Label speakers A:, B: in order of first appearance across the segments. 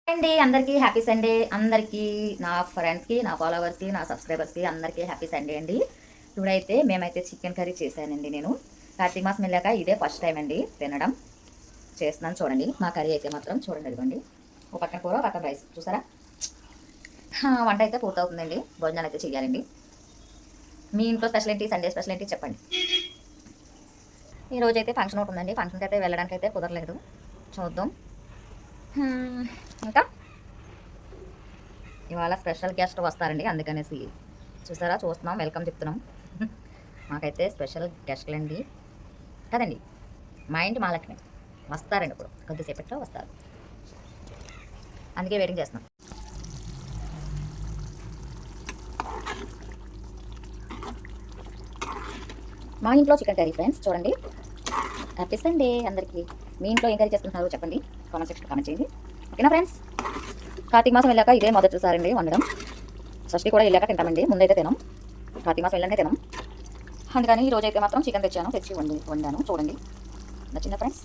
A: అండి అందరికీ happy Sunday. అందరికీ నా ఫ్రెండ్స్కి, నా ఫాలోవర్స్కి, నా సబ్స్క్రైబర్స్కి అందరికీ హ్యాపీ సండే అండి. ఇప్పుడైతే మేమైతే చికెన్ కర్రీ చేశానండి. నేను కార్తీక మాసం వెళ్ళాక ఇదే ఫస్ట్ టైం అండి తినడం. చేస్తున్నాను చూడండి. మా కర్రీ అయితే మాత్రం చూడండి, అదిగోండి. ఒక పక్కన కూర, ఒక పక్కన రైస్ చూసారా. వంట అయితే పూర్తవుతుందండి. భోజనాలు అయితే చేయాలండి. మీ ఇంట్లో స్పెషల్ ఏంటి, సండే స్పెషల్ ఏంటి చెప్పండి. ఈరోజు అయితే ఫంక్షన్ ఒకటి ఉందండి. ఫంక్షన్కి అయితే వెళ్ళడానికి అయితే కుదరలేదు. చూద్దాం. ఇంకా ఇవాళ స్పెషల్ గెస్ట్ వస్తారండి, అందుకనేసి చూసారా చూస్తున్నాం, వెల్కమ్ చెప్తున్నాం. మాకైతే స్పెషల్ గెస్ట్లు అండి కదండి. మా ఇంటి మాలక్ష్మి వస్తారండి, ఇప్పుడు కొద్దిసేపట్లో వస్తారు, అందుకే వెయిటింగ్ చేస్తున్నాం. మా ఇంట్లో చికెన్ కర్రీ ఫ్రెండ్స్ చూడండి. హ్యాపీ సండే అందరికీ. మీ ఇంట్లో ఏం కర్రీ చేస్తున్నారు చెప్పండి, కామెంట్ సెక్షన్ కామెంట్ చేయండి. ఓకేనా ఫ్రెండ్స్. కార్తీక మాసం వెళ్ళాక ఇదే మొదటిసారండి వండడం. షష్ఠి కూడా వెళ్ళాక తింటామండి, ముందైతే తినాం. కార్తీక మాసం వెళ్ళాకే తినాం. అందుకని ఈరోజు అయితే మాత్రం చికెన్ తెచ్చి వండాను చూడండి. నచ్చిందా ఫ్రెండ్స్.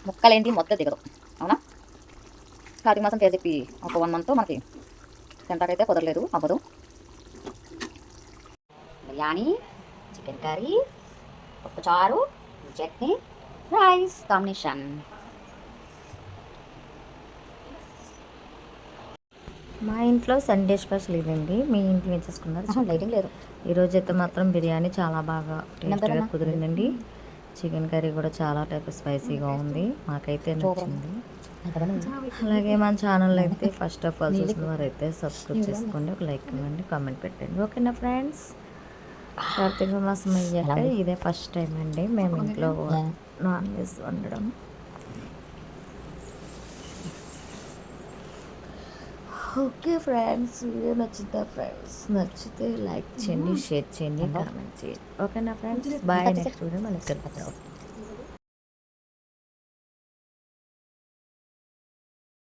A: ముక్కలేంటి మొత్తం దిగదు, అవునా. కార్తీక మాసం పేరు చెప్పి ఒక 1 month మనకి తింటాకైతే కుదరలేదు, అవ్వదు. బిర్యానీ, చికెన్ కర్రీ, పప్పు చారు, చట్నీ, రైస్ కాంబినేషన్.
B: మా ఇంట్లో సండే స్పెషల్ ఇదండి. మీ ఇంట్లో ఏం చేసుకున్నారు?
A: లైటింగ్ లేదు.
B: ఈరోజు అయితే మాత్రం బిర్యానీ చాలా బాగా టేస్ట్గా కుదిరిందండి. చికెన్ కర్రీ కూడా చాలా టైప్ స్పైసీగా ఉంది, మాకైతే నచ్చింది. అలాగే మన ఛానల్ అయితే ఫస్ట్ ఆఫ్ ఆల్ చూసిన వారు అయితే సబ్స్క్రైబ్ చేసుకోండి, ఒక లైక్ ఇవ్వండి, కామెంట్ పెట్టండి. ఓకేనా ఫ్రెండ్స్. కార్తీక మాసం అయ్యాక ఇదే ఫస్ట్ టైం అండి మేము ఇంట్లో నాన్ వెజ్ వండడం. ఓకే ఫ్రెండ్స్, వీడియో నచ్చిందా ఫ్రెండ్స్? నచ్చితే లైక్ చేయండి, షేర్ చేయండి, కామెంట్ చేయండి. ఓకేనా ఫ్రెండ్స్. బాయ్. నెక్స్ట్ వీడియో మళ్ళీ కలుద్దాం.